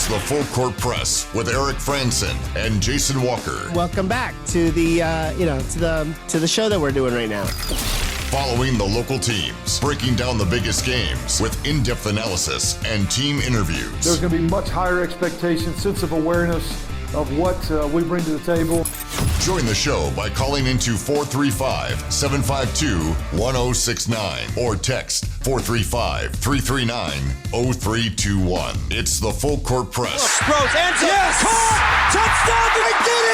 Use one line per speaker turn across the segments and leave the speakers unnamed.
the Full Court Press with Eric Frandsen and Jason Walker.
Welcome back to the to the show that we're doing right now.
Following the local teams, breaking down the biggest games with in-depth analysis and team interviews.
There's going to be much higher expectations, sense of awareness of what we bring to the table.
Join the show by calling into 435-752-1069 or text 435-339-0321. It's the Full Court Press.
Rose, answer. Yes! Caught! Touchdown! They did it!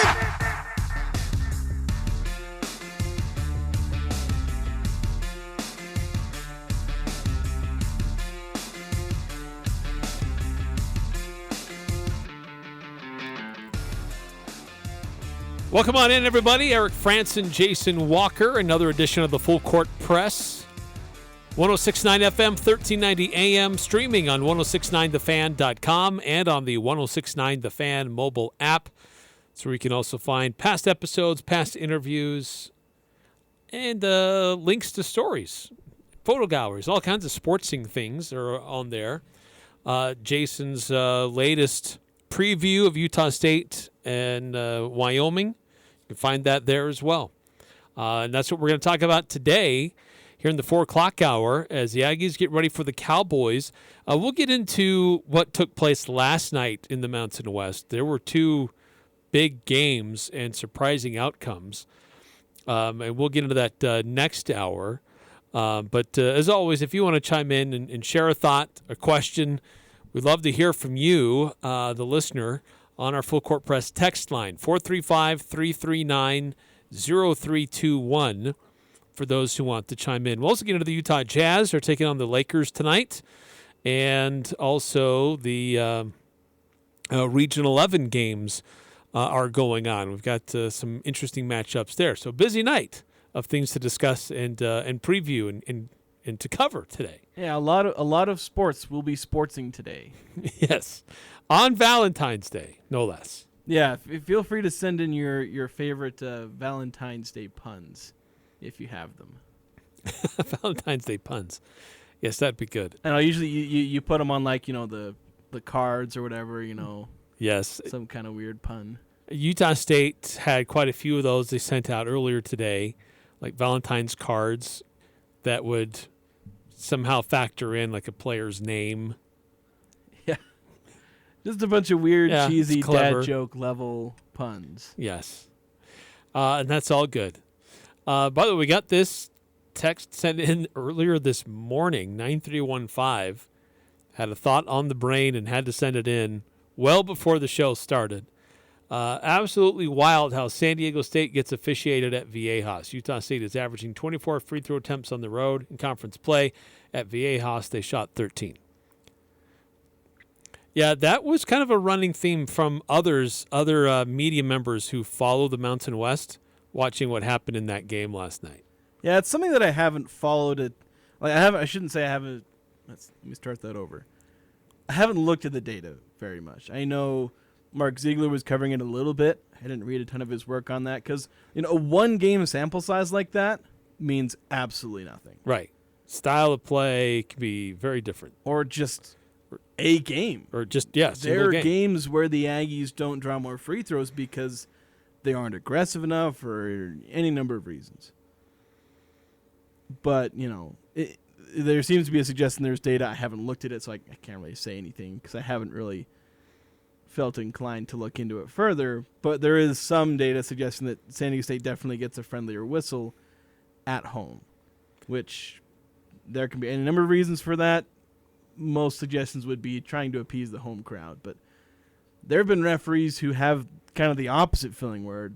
Welcome on in, everybody. Eric Frandsen, Jason Walker, another edition of the Full Court Press. 106.9 FM, 1390 AM, streaming on 1069thefan.com and on the 1069 The Fan mobile app. So you can also find past episodes, past interviews, and links to stories, photo galleries, all kinds of sportsing things are on there. Jason's latest preview of Utah State and Wyoming. You can find that there as well. And that's what we're going to talk about today here in the 4 o'clock hour as the Aggies get ready for the Cowboys. We'll get into what took place last night in the Mountain West. There were 2 big games and surprising outcomes. And we'll get into that next hour. But as always, if you want to chime in and share a thought, a question, we'd love to hear from you, the listener, on our Full Court Press text line, 435-339-0321, for those who want to chime in. We'll also get into the Utah Jazz. They're taking on the Lakers tonight, and also the Region 11 games are going on. We've got some interesting matchups there. So busy night of things to discuss and preview and to cover today.
Yeah, a lot of sports will be sportsing today.
Yes. On Valentine's Day, no less.
Yeah, feel free to send in your favorite Valentine's Day puns if you have them.
Valentine's Day puns. Yes, that'd be good.
And usually you put them on the cards or whatever,
Yes.
some kind of weird pun.
Utah State had quite a few of those they sent out earlier today, like Valentine's cards that would somehow factor in like a player's name.
Yeah. Just a bunch of weird, cheesy
clever
dad joke level puns.
Yes. And that's all good. By the way, we got this text sent in earlier this morning, 9315. Had a thought on the brain and had to send it in well before the show started. Absolutely wild how San Diego State gets officiated at Viejas. Utah State is averaging 24 free throw attempts on the road in conference play. At Viejas, they shot 13. Yeah, that was kind of a running theme from other media members who follow the Mountain West, watching what happened in that game last night.
Yeah, it's something that I haven't followed. I shouldn't say I haven't. Let me start that over. I haven't looked at the data very much. I know Mark Ziegler was covering it a little bit. I didn't read a ton of his work on that because a 1-game sample size like that means absolutely nothing.
Right. Style of play can be very different.
Or just a game.
Or just, yeah,
there are games where the Aggies don't draw more free throws because they aren't aggressive enough for any number of reasons. But, there seems to be a suggestion there's data. I haven't looked at it, so I can't really say anything because I haven't really felt inclined to look into it further. But there is some data suggesting that San Diego State definitely gets a friendlier whistle at home, which there can be any number of reasons for that. Most suggestions would be trying to appease the home crowd. But there have been referees who have kind of the opposite feeling where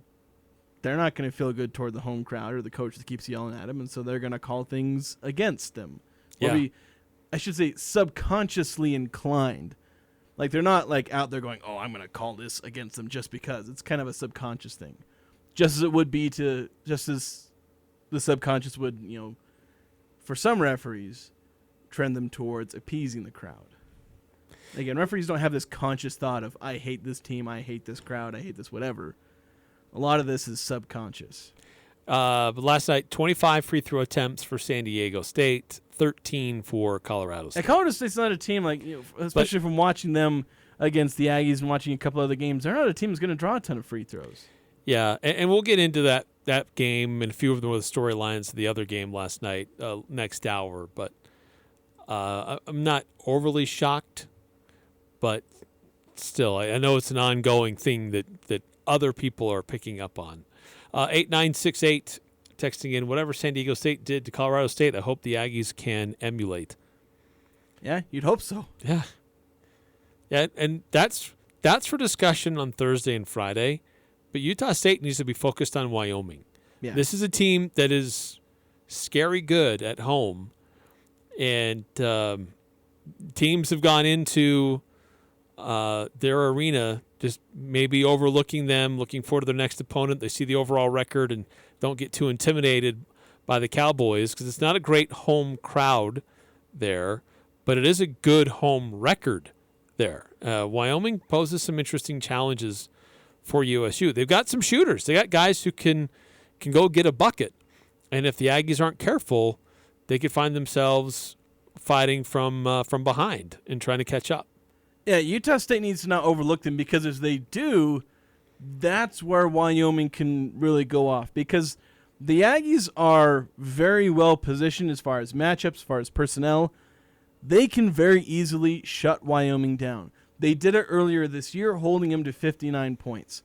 they're not going to feel good toward the home crowd or the coach that keeps yelling at them, and so they're going to call things against them.
Yeah.
Or I should say subconsciously inclined. Like they're not like out there going, oh, I'm going to call this against them just because. It's kind of a subconscious thing. Just as it would be just as the subconscious would, for some referees, trend them towards appeasing the crowd. Again, referees don't have this conscious thought of, I hate this team, I hate this crowd, I hate this whatever. A lot of this is subconscious.
But last night, 25 free throw attempts for San Diego State, 13 for Colorado State.
And Colorado State's not a team especially from watching them against the Aggies and watching a couple other games. They're not a team that's going to draw a ton of free throws.
Yeah, and we'll get into that game and a few of them with storylines of the other game last night next hour. But I'm not overly shocked, but still, I know it's an ongoing thing that other people are picking up on. 8968 texting in, whatever San Diego State did to Colorado State, I hope the Aggies can emulate.
Yeah, you'd hope so.
Yeah. Yeah, and that's for discussion on Thursday and Friday. But Utah State needs to be focused on Wyoming.
Yeah.
This is a team that is scary good at home. And teams have gone into their arena just maybe overlooking them, looking forward to their next opponent. They see the overall record and don't get too intimidated by the Cowboys because it's not a great home crowd there, but it is a good home record there. Wyoming poses some interesting challenges for USU. They've got some shooters. They got guys who can go get a bucket. And if the Aggies aren't careful, they could find themselves fighting from behind and trying to catch up.
Yeah, Utah State needs to not overlook them because if they do, that's where Wyoming can really go off because the Aggies are very well positioned as far as matchups, as far as personnel. They can very easily shut Wyoming down. They did it earlier this year, holding them to 59 points.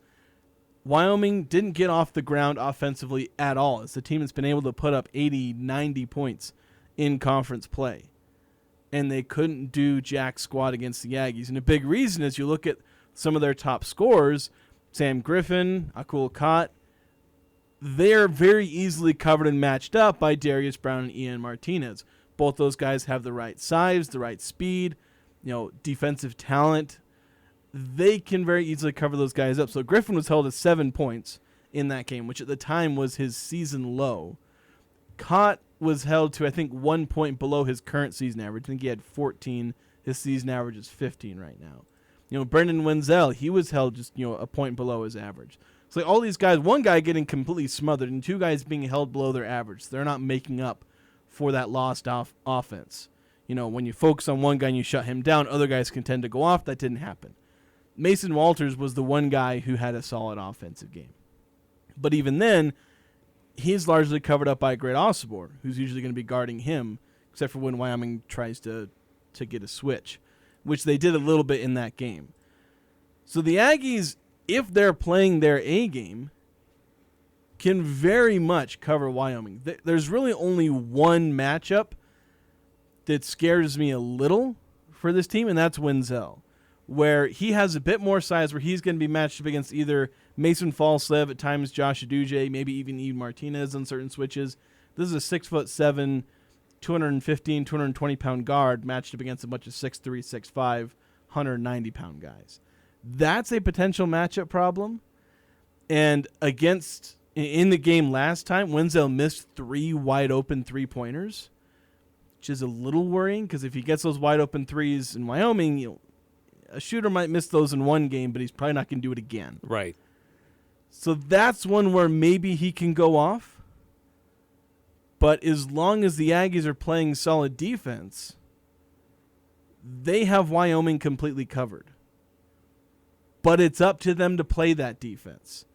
Wyoming didn't get off the ground offensively at all, as the team has been able to put up 80, 90 points in conference play. And they couldn't do jack squat against the Aggies. And a big reason is you look at some of their top scorers, Sam Griffin, Akul Kot, they're very easily covered and matched up by Darius Brown and Ian Martinez. Both those guys have the right size, the right speed, defensive talent. They can very easily cover those guys up. So Griffin was held at 7 points in that game, which at the time was his season low. Kot was held to, I think, 1 point below his current season average. I think he had 14. His season average is 15 right now. Brendan Wenzel, he was held just, a point below his average. So all these guys, one guy getting completely smothered and two guys being held below their average. So they're not making up for that lost offense. When you focus on one guy and you shut him down, other guys can tend to go off. That didn't happen. Mason Walters was the one guy who had a solid offensive game. But even then, he's largely covered up by Greg Osborne, who's usually going to be guarding him, except for when Wyoming tries to get a switch, which they did a little bit in that game. So the Aggies, if they're playing their A game, can very much cover Wyoming. There's really only one matchup that scares me a little for this team, and that's Wenzel, where he has a bit more size, where he's going to be matched up against either Mason Falslev, at times Josh Aduje, maybe even Ian Martinez on certain switches. This is a 6'7", 215, 220-pound guard matched up against a bunch of 6'3", 6'5", 190-pound guys. That's a potential matchup problem. And in the game last time, Wenzel missed 3 wide-open three-pointers, which is a little worrying because if he gets those wide-open threes in Wyoming, a shooter might miss those in one game, but he's probably not going to do it again.
Right.
So that's one where maybe he can go off. But as long as the Aggies are playing solid defense, they have Wyoming completely covered. But it's up to them to play that defense.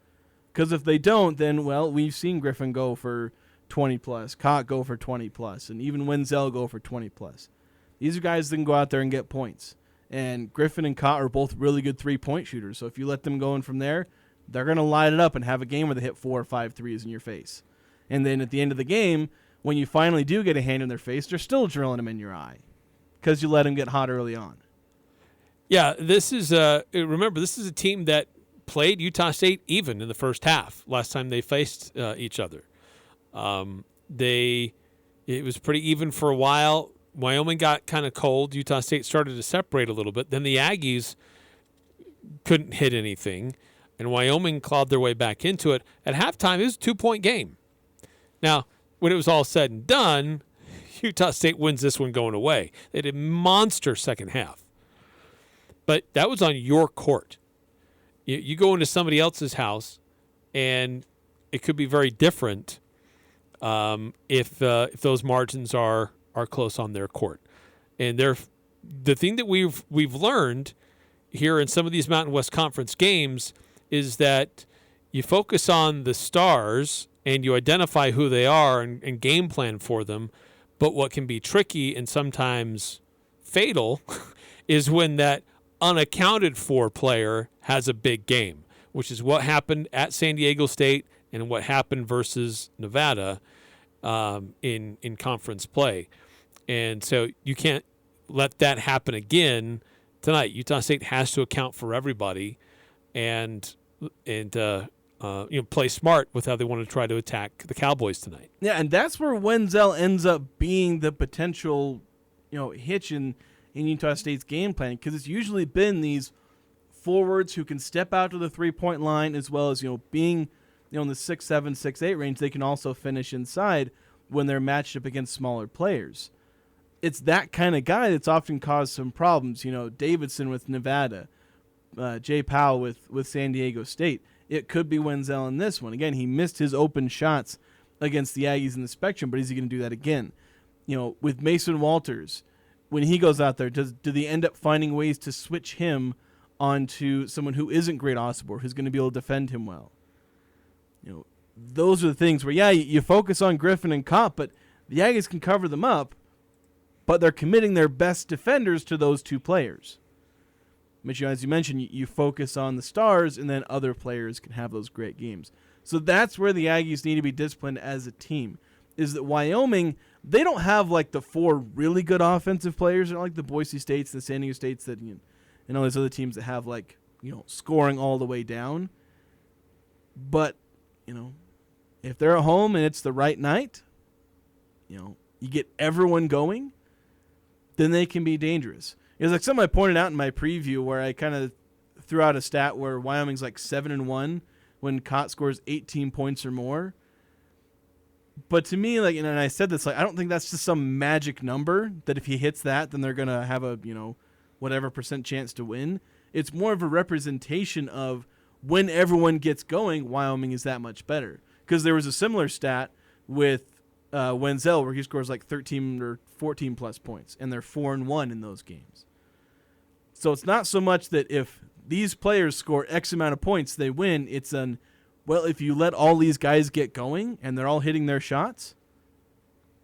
Because if they don't, then, we've seen Griffin go for 20-plus, Kot go for 20-plus, and even Wenzel go for 20-plus. These are guys that can go out there and get points. And Griffin and Kot are both really good three-point shooters. So if you let them go in from there, they're going to line it up and have a game where they hit 4 or 5 threes in your face. And then at the end of the game, when you finally do get a hand in their face, they're still drilling them in your eye because you let them get hot early on.
Yeah, this is remember, this is a team that played Utah State even in the first half last time they faced each other. It was pretty even for a while. Wyoming got kind of cold. Utah State started to separate a little bit. Then the Aggies couldn't hit anything, and Wyoming clawed their way back into it. At halftime, it was a 2-point game. Now, when it was all said and done, Utah State wins this one going away. They did a monster second half. But that was on your court. You go into somebody else's house, and it could be very different if those margins are close on their court. And the thing that we've learned here in some of these Mountain West Conference games is that you focus on the stars and you identify who they are and game plan for them. But what can be tricky and sometimes fatal is when that unaccounted for player has a big game, which is what happened at San Diego State and what happened versus Nevada in conference play. And so you can't let that happen again tonight. Utah State has to account for everybody and play smart with how they want to try to attack the Cowboys tonight.
Yeah, and that's where Wenzel ends up being the potential, hitch in Utah State's game plan, because it's usually been these forwards who can step out to the three-point line, as well as being in the 6'7", 6'8" range. They can also finish inside when they're matched up against smaller players. It's that kind of guy that's often caused some problems. Davidson with Nevada, Jay Powell with San Diego State. It could be Wenzel in this one. Again, he missed his open shots against the Aggies in the Spectrum, but is he going to do that again? With Mason Walters, when he goes out there, do they end up finding ways to switch him onto someone who isn't Great Osborne, who's going to be able to defend him well? Those are the things where, you focus on Griffin and Kopp, but the Aggies can cover them up, but they're committing their best defenders to those two players. Which, as you mentioned, you focus on the stars, and then other players can have those great games. So that's where the Aggies need to be disciplined as a team, is that Wyoming, they don't have like the four really good offensive players. They're not like the Boise States, the San Diego States, that and all these other teams that have scoring all the way down. But, if they're at home and it's the right night, you get everyone going, then they can be dangerous. It was like something I pointed out in my preview where I kind of threw out a stat where Wyoming's like 7-1 when Cott scores 18 points or more. But to me, and I said this, I don't think that's just some magic number that if he hits that, then they're going to have a, whatever % chance to win. It's more of a representation of when everyone gets going, Wyoming is that much better. Because there was a similar stat with Wenzel where he scores like 13 or 14 plus points, and they're 4-1 in those games. So it's not so much that if these players score X amount of points, they win. It's if you let all these guys get going and they're all hitting their shots,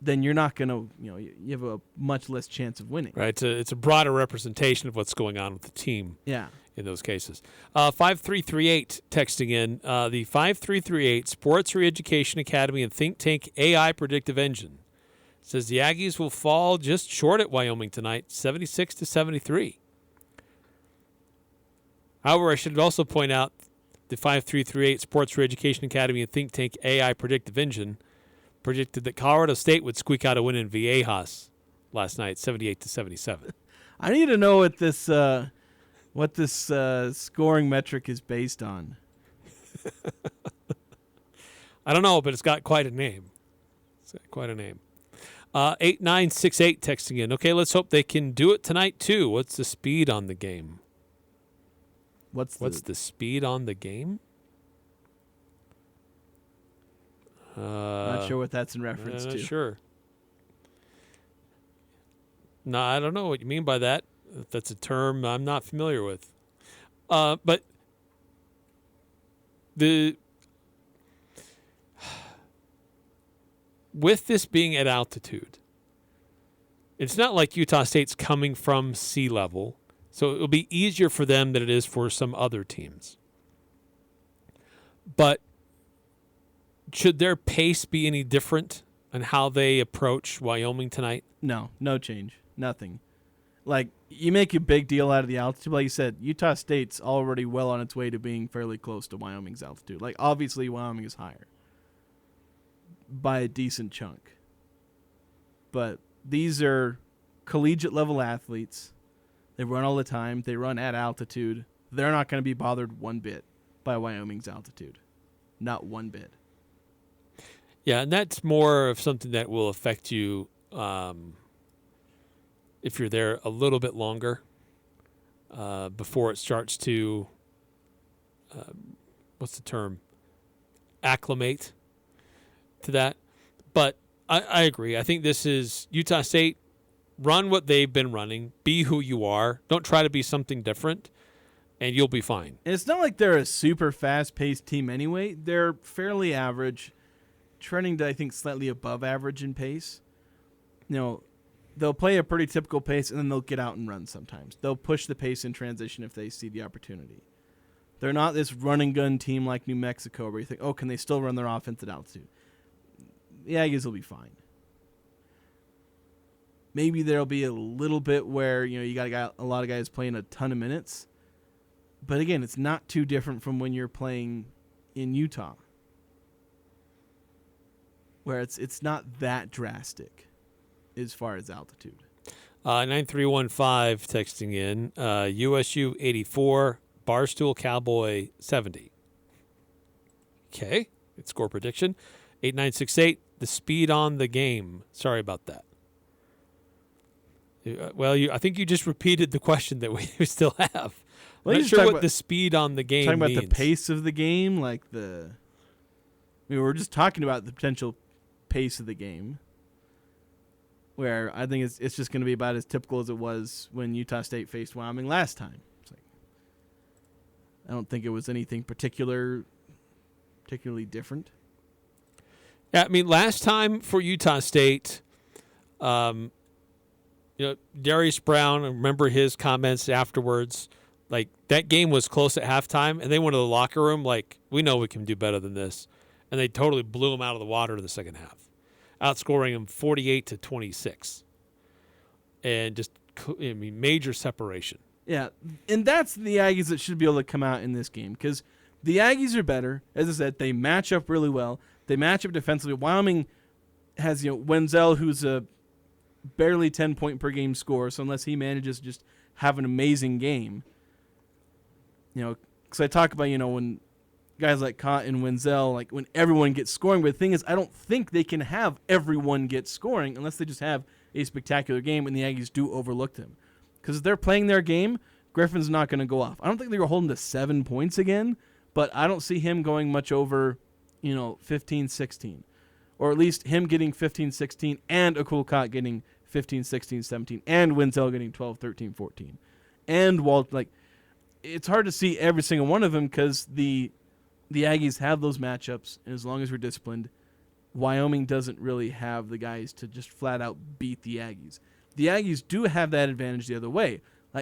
then you're not going to, you have a much less chance of winning.
Right. It's a broader representation of what's going on with the team.
Yeah.
In those cases. 5338 texting in. The 5338 Sports Re-Education Academy and Think Tank AI Predictive Engine says the Aggies will fall just short at Wyoming tonight, 76-73. However, I should also point out the 5338 Sports Re-Education Academy and Think Tank AI Predictive Engine predicted that Colorado State would squeak out a win in Viejas last night, 78-77.
I need to know what this scoring metric is based on.
I don't know, but it's got quite a name. 8968 texting in. Okay, let's hope they can do it tonight too. What's the speed on the game? What's the speed on the game?
Not sure what that's in reference to.
Not sure. No, I don't know what you mean by that. That's a term I'm not familiar with. But with this being at altitude, it's not like Utah State's coming from sea level, so it'll be easier for them than it is for some other teams. But should their pace be any different on how they approach Wyoming tonight?
No change. Nothing. You make a big deal out of the altitude. Like you said, Utah State's already well on its way to being fairly close to Wyoming's altitude. Obviously, Wyoming is higher by a decent chunk. But these are collegiate-level athletes. They run all the time. They run at altitude. They're not going to be bothered one bit by Wyoming's altitude. Not one bit.
Yeah, and that's more of something that will affect you if you're there a little bit longer before it starts to, what's the term, acclimate to that. But I agree. I think this is Utah State. Run what they've been running. Be who you are. Don't try to be something different, and you'll be fine.
And it's not like they're a super fast-paced team anyway. They're fairly average, trending to, I think, slightly above average in pace. They'll play a pretty typical pace, and then they'll get out and run sometimes. They'll push the pace in transition if they see the opportunity. They're not this run-and-gun team like New Mexico where you think, oh, can they still run their offense at altitude? The Aggies will be fine. Maybe there'll be a little bit where you got a lot of guys playing a ton of minutes. But again, it's not too different from when you're playing in Utah, where it's not that drastic as far as altitude.
9315 texting in, USU 84, Barstool Cowboy 70. Okay, good score prediction. 8968, the speed on the game. Sorry about that. I think you just repeated the question that we still have. I'm not sure what the speed on the game means.
Talking about the pace of the game, we're just talking about the potential pace of the game, where I think it's just going to be about as typical as it was when Utah State faced Wyoming last time. I don't think it was anything particularly different.
Yeah, I mean, last time for Utah State, Darius Brown, I remember his comments afterwards. Like, that game was close at halftime, and they went to the locker room like, we know we can do better than this. And they totally blew them out of the water in the second half, outscoring them 48-26. And just, major separation.
Yeah, and that's the Aggies that should be able to come out in this game, because the Aggies are better. As I said, they match up really well. They match up defensively. Wyoming has, Wenzel, who's a barely 10-point-per-game scorer, so unless he manages to just have an amazing game, because I talk about, when guys like Kott and Wenzel, like when everyone gets scoring, but the thing is, I don't think they can have everyone get scoring unless they just have a spectacular game, and the Aggies do overlook them. Because if they're playing their game, Griffin's not going to go off. I don't think they're holding to 7 points again, but I don't see him going much over, 15, 16. Or at least him getting 15, 16, and Akul Kott getting 15, 16, 17, and Wenzel getting 12, 13, 14. And Walt, it's hard to see every single one of them because the Aggies have those matchups, and as long as we're disciplined, Wyoming doesn't really have the guys to just flat out beat the Aggies. The Aggies do have that advantage the other way.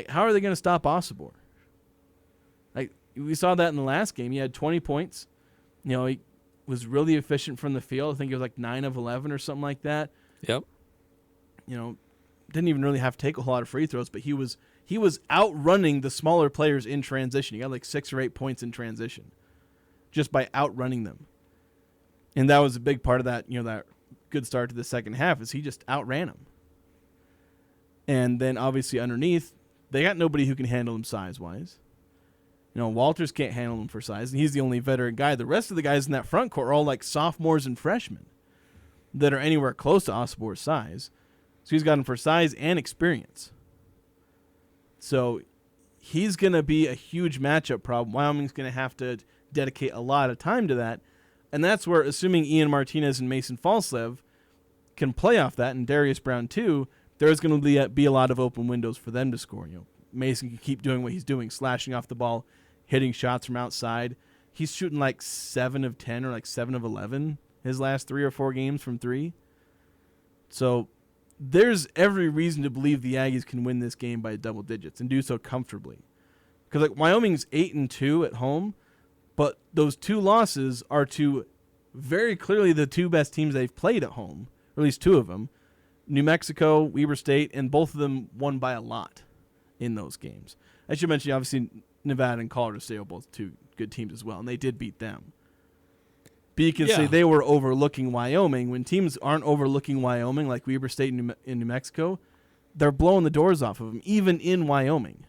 How are they going to stop Osibor? We saw that in the last game. He had 20 points. He was really efficient from the field. I think it was 9 of 11 or something like that.
Yep.
Didn't even really have to take a whole lot of free throws, but he was outrunning the smaller players in transition. He got 6 or 8 points in transition just by outrunning them. And that was a big part of that, that good start to the second half is he just outran them. And then obviously underneath, they got nobody who can handle him size-wise. Walters can't handle him for size, and he's the only veteran guy. The rest of the guys in that front court are all sophomores and freshmen that are anywhere close to Osibor's size. So he's got him for size and experience. So he's going to be a huge matchup problem. Wyoming's going to have to dedicate a lot of time to that. And that's where, assuming Ian Martinez and Mason Falslev can play off that, and Darius Brown too, there's going to be a lot of open windows for them to score. Mason can keep doing what he's doing, slashing off the ball, hitting shots from outside. He's shooting 7 of 10 or 7 of 11 his last 3 or 4 games from 3. So there's every reason to believe the Aggies can win this game by double digits and do so comfortably. Because Wyoming's 8-2 at home, but those 2 losses are to very clearly the 2 best teams they've played at home, or at least 2 of them. New Mexico, Weber State, and both of them won by a lot in those games. I should mention, obviously, Nevada and Colorado State are both 2 good teams as well, and they did beat them. But you can say they were overlooking Wyoming. When teams aren't overlooking Wyoming, like Weber State in New Mexico, they're blowing the doors off of them, even in Wyoming.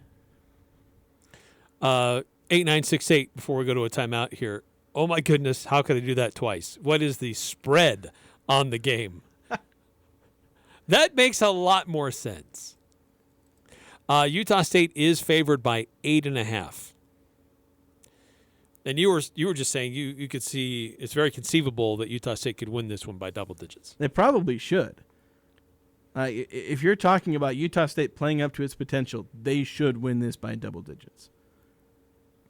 8968, before we go to a timeout here. Oh, my goodness, how could I do that twice? What is the spread on the game? That makes a lot more sense. Utah State is favored by 8.5. And you were just saying you could see it's very conceivable that Utah State could win this one by double digits.
They probably should. If you're talking about Utah State playing up to its potential, they should win this by double digits.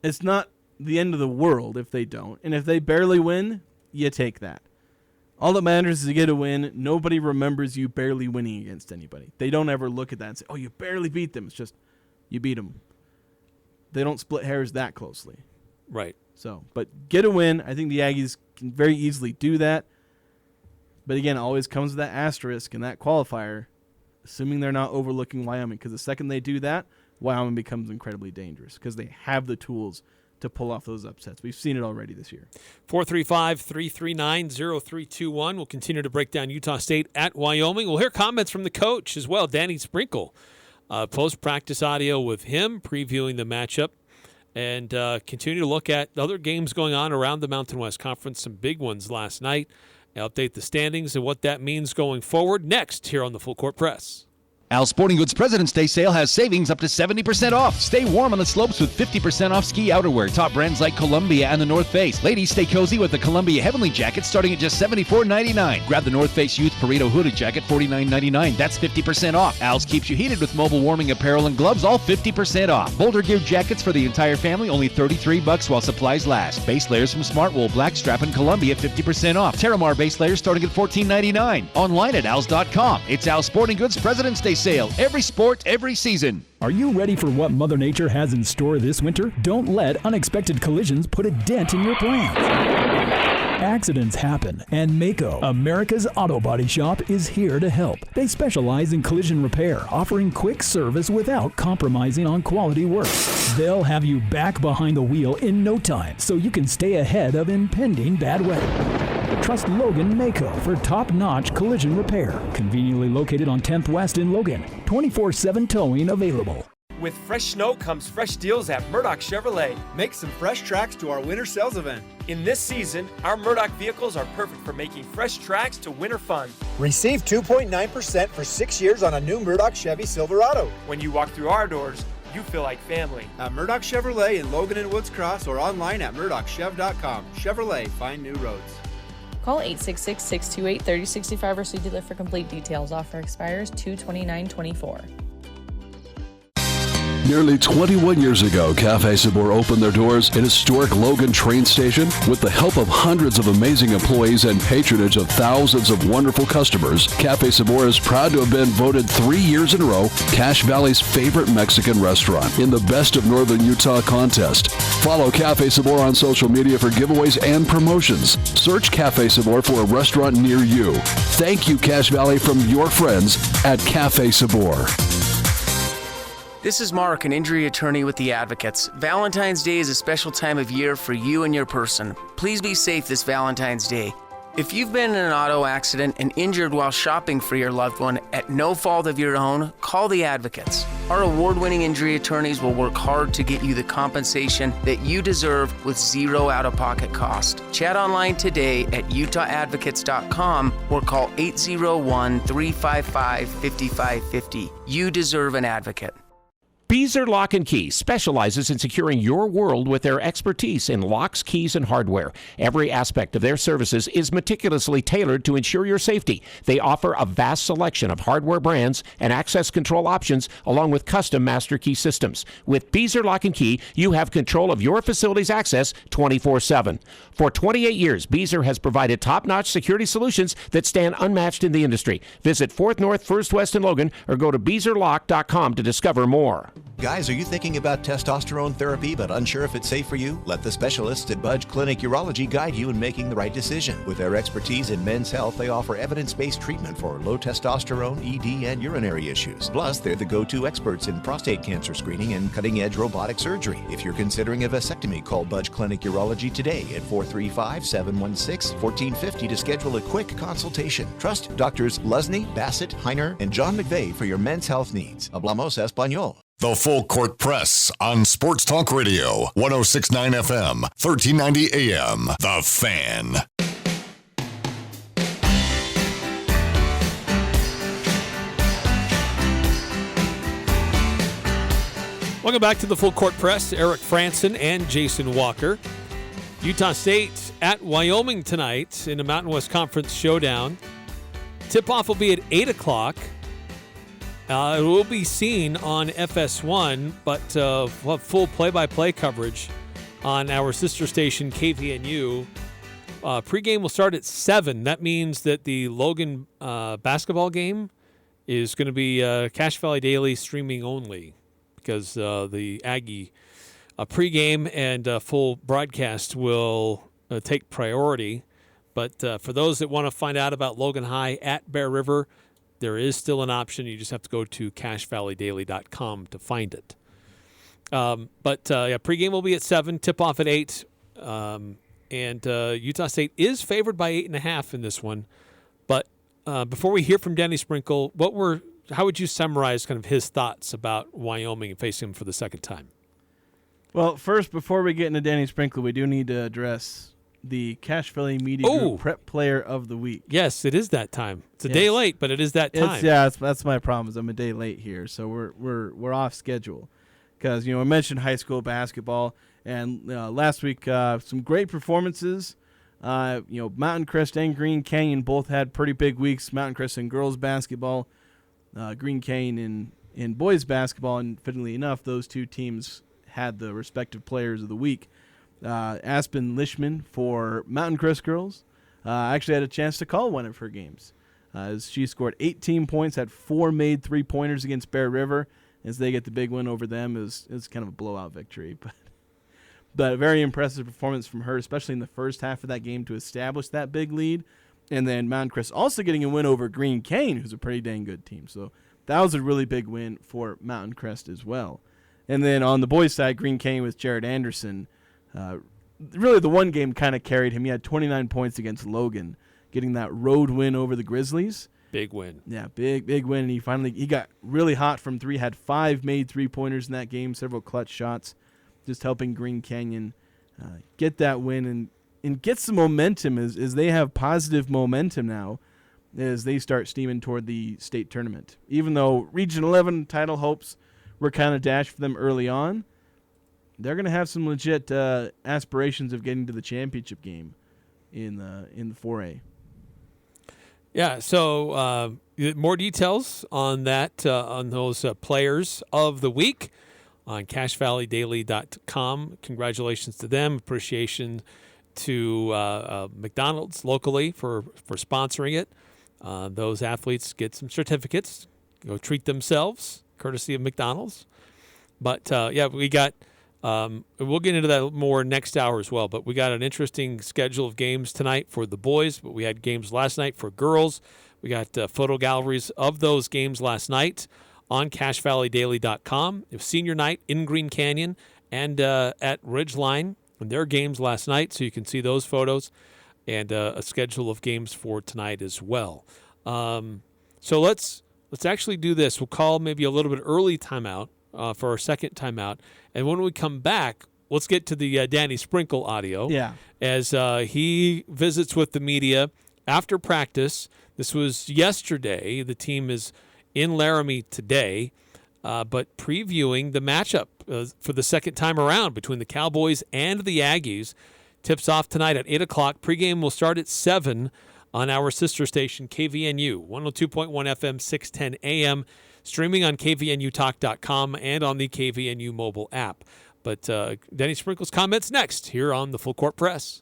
It's not the end of the world if they don't. And if they barely win, you take that. All that matters is you get a win. Nobody remembers you barely winning against anybody. They don't ever look at that and say, oh, you barely beat them. It's just you beat them. They don't split hairs that closely.
Right.
So, but get a win. I think the Aggies can very easily do that. But again, it always comes with that asterisk and that qualifier, assuming they're not overlooking Wyoming. Because the second they do that, Wyoming becomes incredibly dangerous because they have the tools to pull off those upsets. We've seen it already this year.
435-339-0321. We'll continue to break down Utah State at Wyoming. We'll hear comments from the coach as well, Danny Sprinkle. Post-practice audio with him previewing the matchup. And continue to look at other games going on around the Mountain West Conference, some big ones last night. Update the standings and what that means going forward next here on the Full Court Press.
Al's Sporting Goods President's Day sale has savings up to 70% off. Stay warm on the slopes with 50% off ski outerwear. Top brands like Columbia and the North Face. Ladies, stay cozy with the Columbia Heavenly Jacket starting at just $74.99. Grab the North Face Youth Pareto Hooded Jacket, $49.99. That's 50% off. Al's keeps you heated with mobile warming apparel and gloves, all 50% off. Boulder Gear jackets for the entire family, only $33 while supplies last. Base layers from Smartwool, Blackstrap, and Columbia, 50% off. Terramar base layers starting at $14.99. Online at als.com. It's Al's Sporting Goods President's Day sale. Every sport, every season.
Are you ready for what Mother Nature has in store this winter? Don't let unexpected collisions put a dent in your plans. Accidents happen, and Mako, America's auto body shop, is here to help. They specialize in collision repair, offering quick service without compromising on quality work. They'll have you back behind the wheel in no time, so you can stay ahead of impending bad weather. Trust Logan Mako for top-notch collision repair. Conveniently located on 10th West in Logan. 24/7 towing available.
With fresh snow comes fresh deals at Murdoch Chevrolet.
Make some fresh tracks to our winter sales event.
In this season, our Murdoch vehicles are perfect for making fresh tracks to winter fun.
Receive 2.9% for 6 years on a new Murdoch Chevy Silverado.
When you walk through our doors, you feel like family.
At Murdoch Chevrolet in Logan and Woods Cross or online at murdochchev.com. Chevrolet, find new roads.
Call 866-628-3065 or see dealer for complete details. Offer expires 2/29/24.
Nearly 21 years ago, Cafe Sabor opened their doors in historic Logan train station. With the help of hundreds of amazing employees and patronage of thousands of wonderful customers, Cafe Sabor is proud to have been voted 3 years in a row Cache Valley's favorite Mexican restaurant in the Best of Northern Utah contest. Follow Cafe Sabor on social media for giveaways and promotions. Search Cafe Sabor for a restaurant near you. Thank you, Cache Valley, from your friends at Cafe Sabor.
This is Mark, an injury attorney with the Advocates. Valentine's Day is a special time of year for you and your person. Please be safe this Valentine's Day. If you've been in an auto accident and injured while shopping for your loved one at no fault of your own, call the Advocates. Our award-winning injury attorneys will work hard to get you the compensation that you deserve with zero out-of-pocket cost. Chat online today at utahadvocates.com or call 801-355-5550. You deserve an advocate.
Beezer Lock and Key specializes in securing your world with their expertise in locks, keys, and hardware. Every aspect of their services is meticulously tailored to ensure your safety. They offer a vast selection of hardware brands and access control options, along with custom master key systems. With Beezer Lock and Key, you have control of your facility's access 24/7. For 28 years, Beezer has provided top-notch security solutions that stand unmatched in the industry. Visit 4th North, 1st West in Logan, or go to beezerlock.com to discover more.
Guys, are you thinking about testosterone therapy but unsure if it's safe for you? Let the specialists at Budge Clinic Urology guide you in making the right decision. With their expertise in men's health, they offer evidence-based treatment for low testosterone, ED, and urinary issues. Plus, they're the go-to experts in prostate cancer screening and cutting-edge robotic surgery. If you're considering a vasectomy, call Budge Clinic Urology today at 435-716-1450 to schedule a quick consultation. Trust Doctors Lusney, Bassett, Heiner, and John McVeigh for your men's health needs. Hablamos Español.
The Full Court Press on Sports Talk Radio, 106.9 FM, 1390 AM. The Fan.
Welcome back to the Full Court Press. Eric Frandsen and Jason Walker. Utah State at Wyoming tonight in the Mountain West Conference Showdown. Tip-off will be at 8 o'clock. It will be seen on FS1, but we'll have full play-by-play coverage on our sister station, KVNU. Pregame will start at 7. That means that the Logan basketball game is going to be Cache Valley Daily streaming only because the Aggie pregame and full broadcast will take priority. But for those that want to find out about Logan High at Bear River, there is still an option. You just have to go to CacheValleyDaily.com to find it. Pregame will be at 7, tip-off at 8. And Utah State is favored by 8.5 in this one. But before we hear from Danny Sprinkle, how would you summarize kind of his thoughts about Wyoming and facing him for the second time?
Well, first, before we get into Danny Sprinkle, we do need to address the Cache Valley Media Group Prep Player of the Week.
Yes, it is that time. It's a day late, but it is that time.
That's my problem. Is I'm a day late here, so we're off schedule because I mentioned high school basketball, and last week some great performances. Mountain Crest and Green Canyon both had pretty big weeks. Mountain Crest in girls basketball, Green Canyon in boys basketball, and fittingly enough, those two teams had the respective players of the week. Aspen Lishman for Mountain Crest girls. I actually had a chance to call one of her games. As she scored 18 points, had 4 made 3-pointers against Bear River. As they get the big win over them, it was kind of a blowout victory. But a very impressive performance from her, especially in the first half of that game to establish that big lead. And then Mountain Crest also getting a win over Green Canyon, who's a pretty dang good team. So that was a really big win for Mountain Crest as well. And then on the boys' side, Green Canyon with Jared Anderson. Really, the one game kind of carried him. He had 29 points against Logan, getting that road win over the Grizzlies.
Big win.
Yeah, big win. And he got really hot from 3, had 5 made 3-pointers in that game, several clutch shots, just helping Green Canyon get that win and get some momentum as they have positive momentum now as they start steaming toward the state tournament. Even though Region 11 title hopes were kind of dashed for them early on, they're going to have some legit aspirations of getting to the championship game in the 4A.
Yeah, so more details on that, on those players of the week on CacheValleyDaily.com. Congratulations to them. Appreciation to McDonald's locally for sponsoring it. Those athletes get some certificates, go treat themselves, courtesy of McDonald's. But, we got we'll get into that more next hour as well, but we got an interesting schedule of games tonight for the boys, but we had games last night for girls. We got photo galleries of those games last night on CacheValleyDaily.com. It was senior night in Green Canyon and at Ridgeline, and their games last night, so you can see those photos, and a schedule of games for tonight as well. So let's actually do this. We'll call maybe a little bit early timeout for our second timeout. And when we come back, let's get to the Danny Sprinkle audio.
Yeah.
As he visits with the media after practice. This was yesterday. The team is in Laramie today, but previewing the matchup for the second time around between the Cowboys and the Aggies. Tips off tonight at 8 o'clock. Pregame will start at 7 on our sister station, KVNU, 102.1 FM, 610 AM. Streaming on kvnutalk.com and on the KVNU mobile app. But Danny Sprinkle's comments next here on the Full Court Press.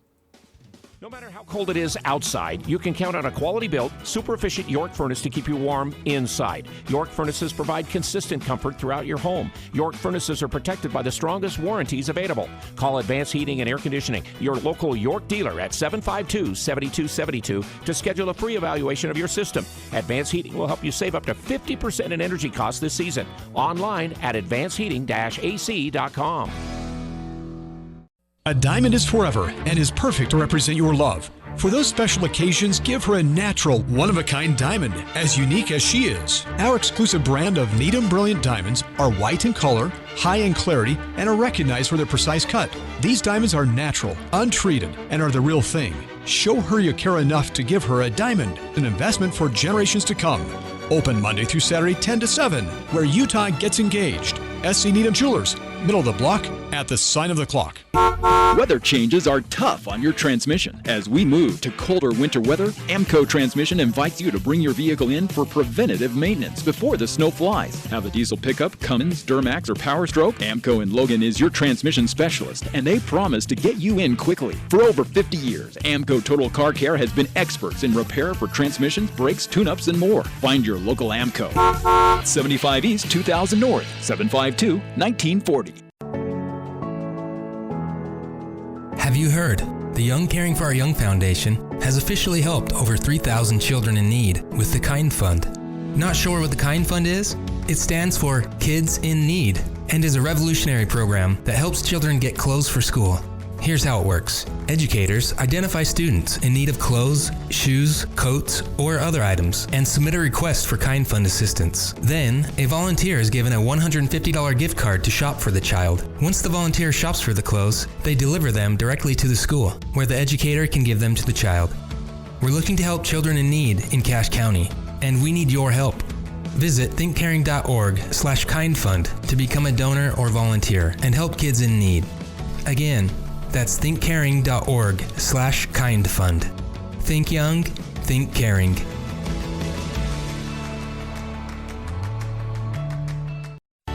No matter how cold it is outside, you can count on a quality-built, super-efficient York furnace to keep you warm inside. York furnaces provide consistent comfort throughout your home. York furnaces are protected by the strongest warranties available. Call Advanced Heating and Air Conditioning, your local York dealer at 752-7272 to schedule a free evaluation of your system. Advanced Heating will help you save up to 50% in energy costs this season. Online at advancedheating-ac.com.
A diamond is forever and is perfect to represent your love. For those special occasions, give her a natural, one-of-a-kind diamond, as unique as she is. Our exclusive brand of Needham Brilliant Diamonds are white in color, high in clarity, and are recognized for their precise cut. These diamonds are natural, untreated, and are the real thing. Show her you care enough to give her a diamond, an investment for generations to come. Open Monday through Saturday, 10 to 7, where Utah gets engaged. SC Needham Jewelers, middle of the block, at the sign of the clock.
Weather changes are tough on your transmission. As we move to colder winter weather, AMCO Transmission invites you to bring your vehicle in for preventative maintenance before the snow flies. Have a diesel pickup, Cummins, Duramax, or Power Stroke? AMCO in Logan is your transmission specialist, and they promise to get you in quickly. For over 50 years, AMCO Total Car Care has been experts in repair for transmissions, brakes, tune-ups, and more. Find your local AMCO. 75 East, 2000 North, 752-1940.
Have you heard? The Young Caring for Our Young Foundation has officially helped over 3,000 children in need with the Kind Fund. Not sure what the Kind Fund is? It stands for Kids in Need and is a revolutionary program that helps children get clothes for school. Here's how it works. Educators identify students in need of clothes, shoes, coats, or other items and submit a request for Kind Fund assistance. Then, a volunteer is given a $150 gift card to shop for the child. Once the volunteer shops for the clothes, they deliver them directly to the school, where the educator can give them to the child. We're looking to help children in need in Cache County, and we need your help. Visit thinkcaring.org/kindfund to become a donor or volunteer and help kids in need. Again, that's thinkcaring.org/kindfund. Think young, think caring.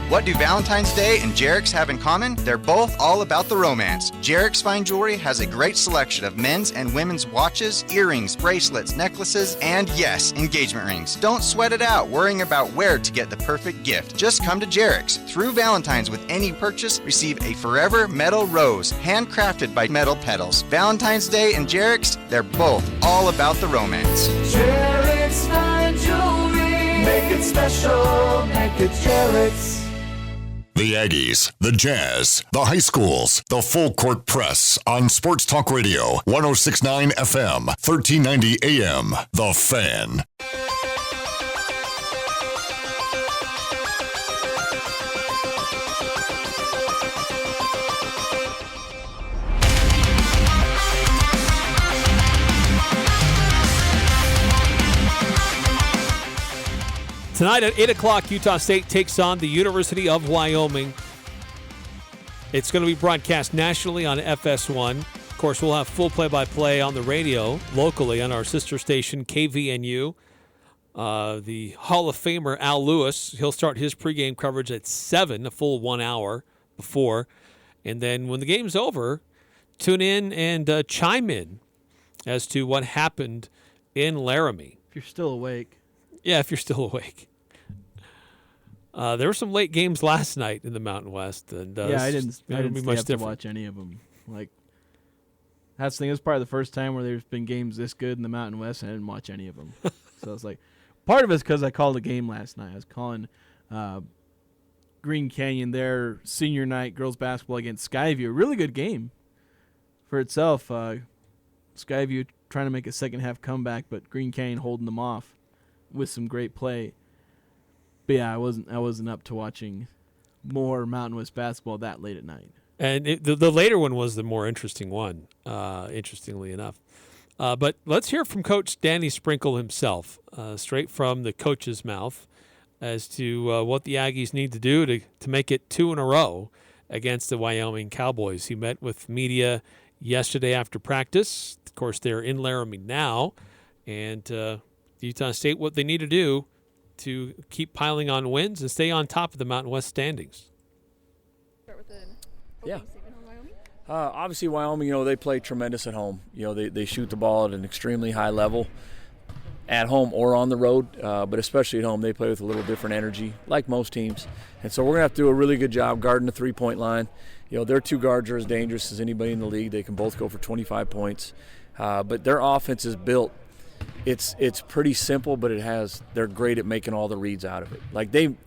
What do Valentine's Day and Jarek's have in common? They're both all about the romance. Jarek's Fine Jewelry has a great selection of men's and women's watches, earrings, bracelets, necklaces, and yes, engagement rings. Don't sweat it out worrying about where to get the perfect gift. Just come to Jarek's. Through Valentine's with any purchase, receive a forever metal rose, handcrafted by Metal Petals. Valentine's Day and Jarek's, they're both all about the romance.
Jarek's Fine Jewelry. Make it special, make it Jarek's.
The Aggies, the Jazz, the high schools, the full court press on Sports Talk Radio, 106.9 FM, 1390 AM, The Fan.
Tonight at 8 o'clock, Utah State takes on the University of Wyoming. It's going to be broadcast nationally on FS1. Of course, we'll have full play-by-play on the radio locally on our sister station, KVNU. The Hall of Famer Al Lewis, he'll start his pregame coverage at 7, a full 1 hour before. And then when the game's over, tune in and chime in as to what happened in Laramie.
If you're still awake.
Yeah, if you're still awake. There were some late games last night in the Mountain West, and
I didn't stay
much
up to watch any of them. Like, that's the thing. It was probably the first time where there's been games this good in the Mountain West, and I didn't watch any of them. So it's like, part of it's because I called a game last night. I was calling Green Canyon their senior night girls basketball against Skyview. A really good game for itself. Skyview trying to make a second half comeback, but Green Canyon holding them off with some great play. But yeah, I wasn't up to watching more Mountain West basketball that late at night.
And the later one was the more interesting one, interestingly enough. But let's hear from Coach Danny Sprinkle himself, straight from the coach's mouth, as to what the Aggies need to do to make it 2 in a row against the Wyoming Cowboys. He met with media yesterday after practice. Of course, they're in Laramie now, and Utah State, what they need to do to keep piling on wins and stay on top of the Mountain West standings.
Yeah. Obviously, Wyoming, they play tremendous at home. They shoot the ball at an extremely high level at home or on the road, but especially at home, they play with a little different energy, like most teams. And so we're going to have to do a really good job guarding the three-point line. Their two guards are as dangerous as anybody in the league. They can both go for 25 points. But their offense is built. It's pretty simple, but they're great at making all the reads out of it. Like they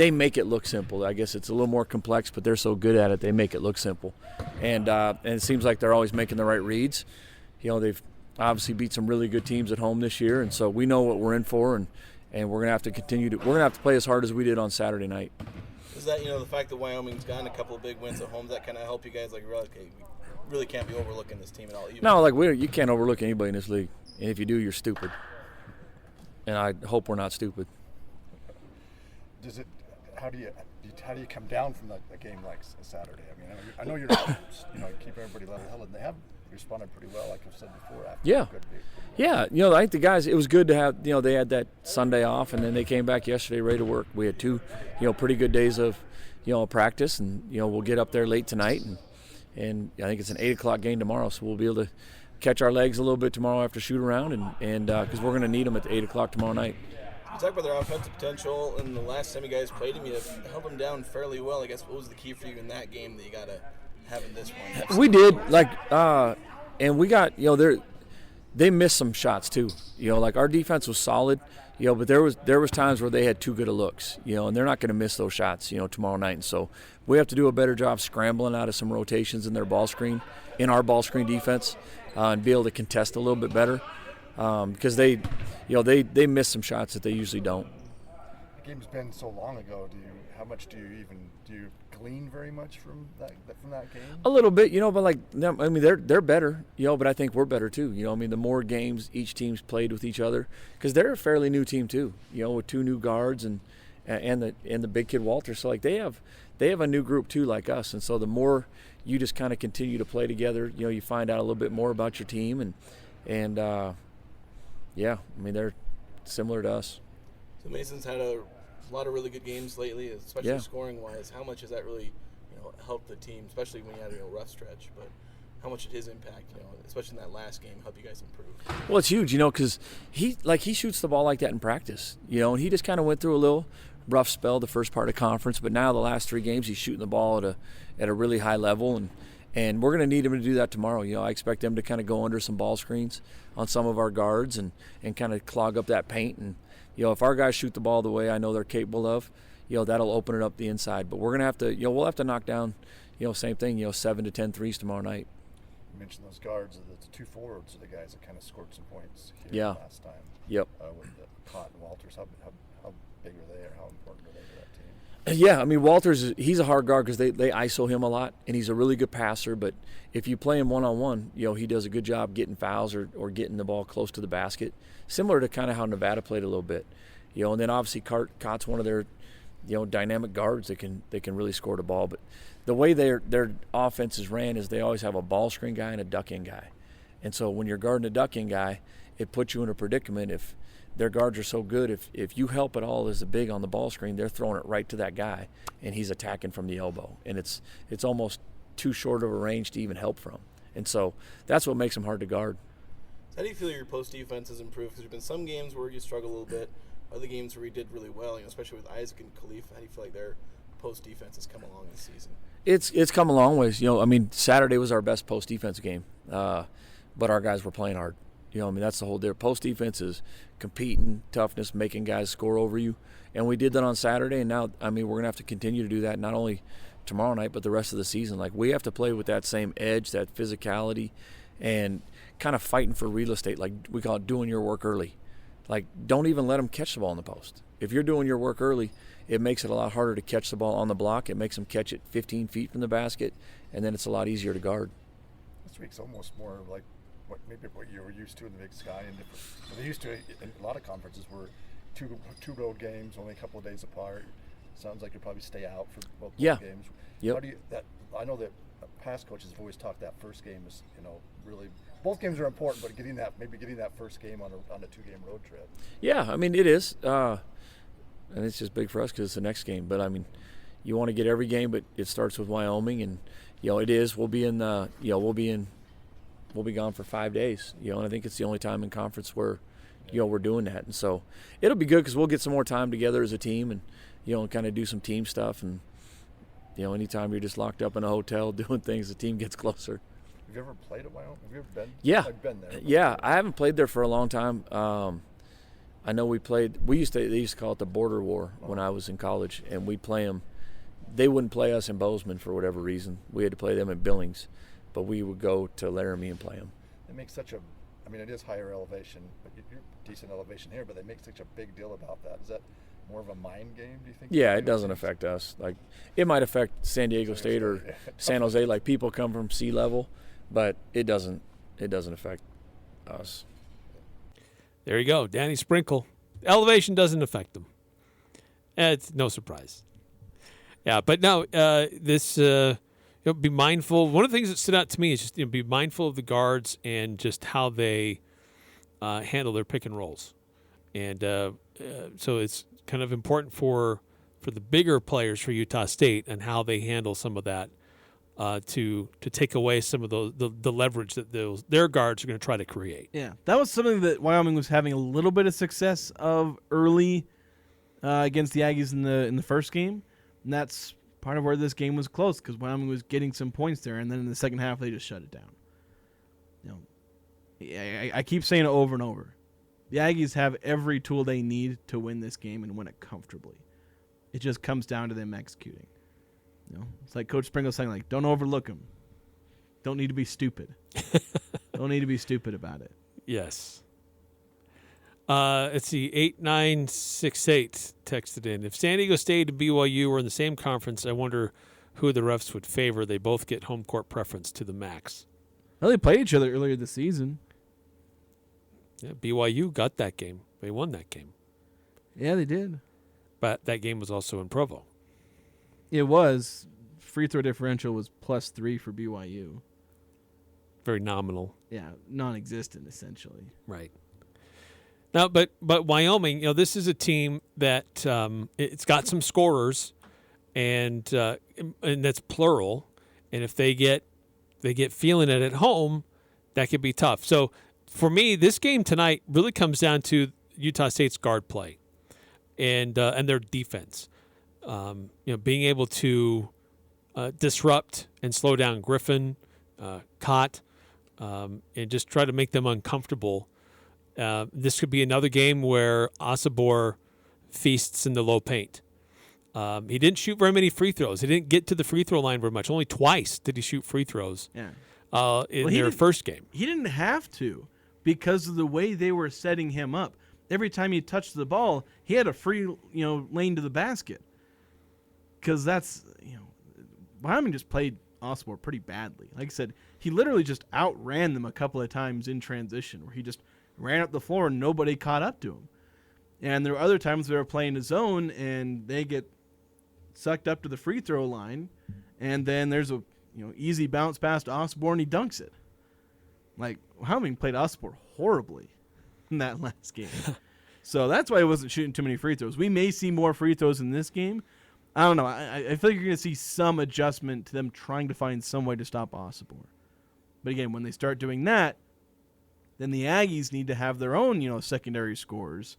make it look simple. I guess it's a little more complex, but they're so good at it, they make it look simple. And it seems like they're always making the right reads. They've obviously beat some really good teams at home this year, and so we know what we're in for, and we're gonna have to we're gonna have to play as hard as we did on Saturday night.
Is that the fact that Wyoming's gotten a couple of big wins at home, that kind of help you guys? Like, okay, we really can't be overlooking this team at all.
No, you can't overlook anybody in this league. And if you do, you're stupid. And I hope we're not stupid.
how do you come down from a game like Saturday? I mean, I know you're not, keeping everybody level-headed, and they have responded pretty well, like I've said before.
Yeah, I think the guys, it was good to have, they had that Sunday off, and then they came back yesterday ready to work. We had 2, pretty good days of, practice, and, we'll get up there late tonight, and I think it's an 8 o'clock game tomorrow, so we'll be able to catch our legs a little bit tomorrow after shoot around, and because we're going to need them at 8 o'clock tomorrow night.
You talk about their offensive potential, and the last time you guys played them, you held them down fairly well. I guess what was the key for you in that game that you got to have in this one?
We did, and we got, they missed some shots too. Our defense was solid, but there was times where they had too good of looks, and they're not going to miss those shots, tomorrow night. And so we have to do a better job scrambling out of some rotations in their ball screen, in our ball screen defense, and be able to contest a little bit better. Because they miss some shots that they usually don't.
The game's been so long ago. How much do you glean very much from that game?
A little bit, but they're better, but I think we're better too. The more games each team's played with each other, because they're a fairly new team too. With 2 new guards and the big kid Walter. So they have a new group too, like us. And so the more you just kind of continue to play together, you find out a little bit more about your team and. Yeah, they're similar to us.
So Mason's had a lot of really good games lately, especially scoring-wise. How much has that really, helped the team, especially when you had a rough stretch? But how much did his impact, especially in that last game, help you guys improve?
Well, it's huge, because he shoots the ball like that in practice, and he just kind of went through a little rough spell the first part of conference, but now the last 3 games he's shooting the ball at a really high level, and we're going to need him to do that tomorrow. I expect them to kind of go under some ball screens on some of our guards and kind of clog up that paint. And, if our guys shoot the ball the way I know they're capable of, that'll open it up the inside. But we're going to have to, we'll have to knock down, same thing, 7 to 10 threes tomorrow night.
You mentioned those guards. The 2 forwards are the guys that kind of scored some points here last time.
Yep.
With Cott and Walters. How big are they, or how important are they to that team?
Yeah, Walters, he's a hard guard because they ISO him a lot, and he's a really good passer. But if you play him one-on-one, he does a good job getting fouls or getting the ball close to the basket, similar to kind of how Nevada played a little bit. And then obviously Cott's one of their, dynamic guards that can really score the ball. But the way their offense is ran is they always have a ball screen guy and a duck-in guy. And so when you're guarding a duck-in guy, it puts you in a predicament if their guards are so good. If you help at all as a big on the ball screen, they're throwing it right to that guy, and he's attacking from the elbow. And it's almost too short of a range to even help from. And so that's what makes them hard to guard.
How do you feel your post defense has improved? Because there's been some games where you struggle a little bit, other games where you did really well, especially with Isaac and Khalif. How do you feel like their post defense has come along this season?
It's come a long ways. Saturday was our best post defense game, but our guys were playing hard. That's the whole deal. Post defense is competing, toughness, making guys score over you. And we did that on Saturday, and now, we're going to have to continue to do that not only tomorrow night, but the rest of the season. We have to play with that same edge, that physicality, and kind of fighting for real estate, like we call it doing your work early. Don't even let them catch the ball in the post. If you're doing your work early, it makes it a lot harder to catch the ball on the block. It makes them catch it 15 feet from the basket, and then it's a lot easier to guard.
This week's almost more like what you were used to in the Big Sky, and what they used to in a lot of conferences were two road games, only a couple of days apart. Sounds like you'll probably stay out for both games.
Yep.
How do you I know that past coaches have always talked that first game is really both games are important, but getting that first game on a 2-game road trip.
Yeah, it is, and it's just big for us because it's the next game. But you want to get every game, but it starts with Wyoming, and it is. We'll be gone for 5 days, and I think it's the only time in conference where, we're doing that. And so it'll be good because we'll get some more time together as a team and, kind of do some team stuff. And, anytime you're just locked up in a hotel doing things, the team gets closer.
Have you ever played at Wyoming? Have you ever been?
Yeah.
I've been there.
Yeah, I haven't played there for a long time. I know they used to call it the Border War when I was in college, and we'd play them. They wouldn't play us in Bozeman for whatever reason. We had to play them in Billings. But we would go to Laramie and play them.
It makes such a, it is higher elevation, but you're decent elevation here, but they make such a big deal about that. Is that more of a mind game, do you think?
Yeah, it doesn't affect us. It might affect San Diego State or San Jose, people come from sea level, but it doesn't affect us.
There you go, Danny Sprinkle. Elevation doesn't affect them. It's no surprise. Yeah, but no, this be mindful. One of the things that stood out to me is just be mindful of the guards and just how they handle their pick and rolls, and so it's kind of important for the bigger players for Utah State and how they handle some of that to take away some of the leverage that their guards are going to try to create.
Yeah, that was something that Wyoming was having a little bit of success of early against the Aggies in the first game, and that's part of where this game was close because Wyoming was getting some points there, and then in the second half they just shut it down. I keep saying it over and over. The Aggies have every tool they need to win this game and win it comfortably. It just comes down to them executing. It's like Coach Sprinkle saying, like, don't overlook them. Don't need to be stupid. Don't need to be stupid about it.
Yes. Let's see. 8968 texted in. If San Diego State and BYU were in the same conference, I wonder who the refs would favor. They both get home court preference to the max.
Well, they played each other earlier this season.
Yeah, BYU got that game. They won that game.
Yeah, they did.
But that game was also in Provo.
It was. Free throw differential was +3 for BYU.
Very nominal.
Yeah, non-existent essentially.
Right. Now, but Wyoming, this is a team that it's got some scorers, and that's plural. And if they get feeling it at home, that could be tough. So for me, this game tonight really comes down to Utah State's guard play and their defense. Being able to disrupt and slow down Griffin, Cott, and just try to make them uncomfortable. This could be another game where Asabor feasts in the low paint. He didn't shoot very many free throws. He didn't get to the free throw line very much. Only twice did he shoot free throws in their first game.
He didn't have to because of the way they were setting him up. Every time he touched the ball, he had a free lane to the basket. Because that's, Wyoming just played Asabor pretty badly. Like I said, he literally just outran them a couple of times in transition where he just ran up the floor and nobody caught up to him. And there were other times they were playing a zone and they get sucked up to the free throw line, and then there's a easy bounce pass to Asabor and he dunks it. Like, Wyoming played Asabor horribly in that last game. So that's why he wasn't shooting too many free throws. We may see more free throws in this game. I don't know. I feel like you're going to see some adjustment to them trying to find some way to stop Asabor. But again, when they start doing that, then the Aggies need to have their own, secondary scorers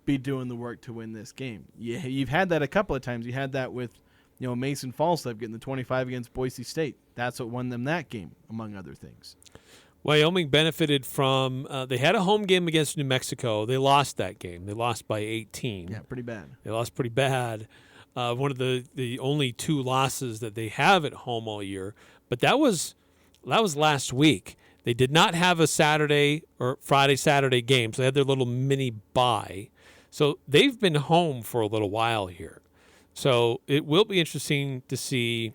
be doing the work to win this game. Yeah, you've had that a couple of times. You had that with, Mason Falstaff getting the 25 against Boise State. That's what won them that game, among other things.
Wyoming benefited from they had a home game against New Mexico. They lost that game. They lost by 18.
Yeah, pretty bad.
They lost pretty bad. One of the only two losses that they have at home all year. But that was last week. They did not have a Saturday or Friday-Saturday game, so they had their little mini bye. So they've been home for a little while here. So it will be interesting to see.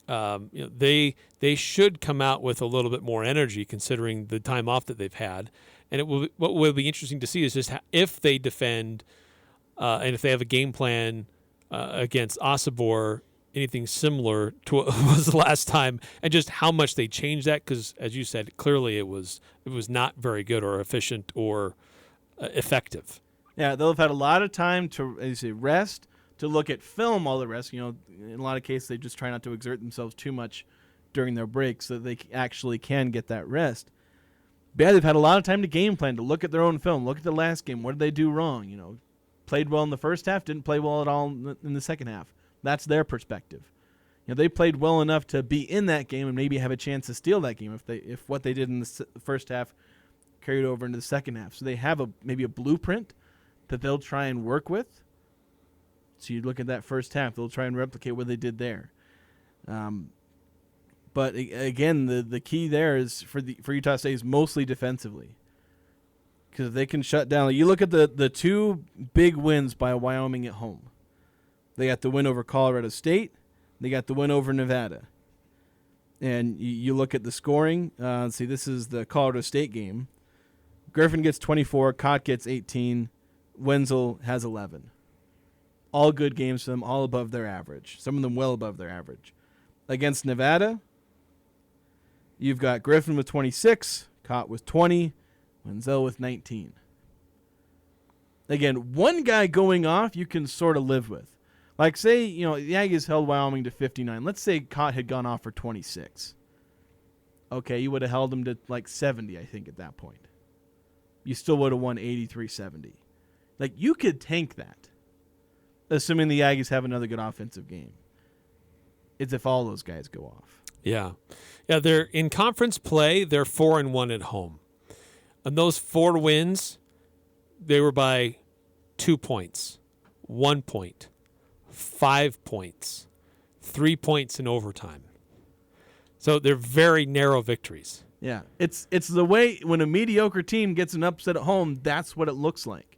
They should come out with a little bit more energy considering the time off that they've had. And what will be interesting to see is just if they defend and if they have a game plan against Asabor, anything similar to what was the last time, and just how much they changed that, because as you said, clearly it was not very good or efficient or effective.
Yeah, they'll have had a lot of time to, as you say, rest, to look at film, all the rest. In a lot of cases, they just try not to exert themselves too much during their breaks so that they actually can get that rest. But yeah, they've had a lot of time to game plan, to look at their own film, look at the last game. What did they do wrong? Played well in the first half, didn't play well at all in the second half. That's their perspective. They played well enough to be in that game and maybe have a chance to steal that game if what they did in the first half carried over into the second half. So they have maybe a blueprint that they'll try and work with. So you look at that first half, they'll try and replicate what they did there. But again, the key there is for Utah State is mostly defensively. Because if they can shut down, you look at the two big wins by Wyoming at home. They got the win over Colorado State. They got the win over Nevada. And you look at the scoring. See, this is the Colorado State game. Griffin gets 24. Cott gets 18. Wenzel has 11. All good games for them, all above their average. Some of them well above their average. Against Nevada, you've got Griffin with 26, Cott with 20, Wenzel with 19. Again, one guy going off you can sort of live with. Like, say, the Aggies held Wyoming to 59. Let's say Cott had gone off for 26. Okay, you would have held him to like 70, I think, at that point. You still would have won 83-70. Like, you could tank that, assuming the Aggies have another good offensive game. It's if all those guys go off.
Yeah. Yeah, they're in conference play, they're 4-1 at home. And those 4 wins, they were by 2 points, 1 point, 5 points, 3 points in overtime. So they're very narrow victories.
Yeah, it's the way when a mediocre team gets an upset at home, that's what it looks like.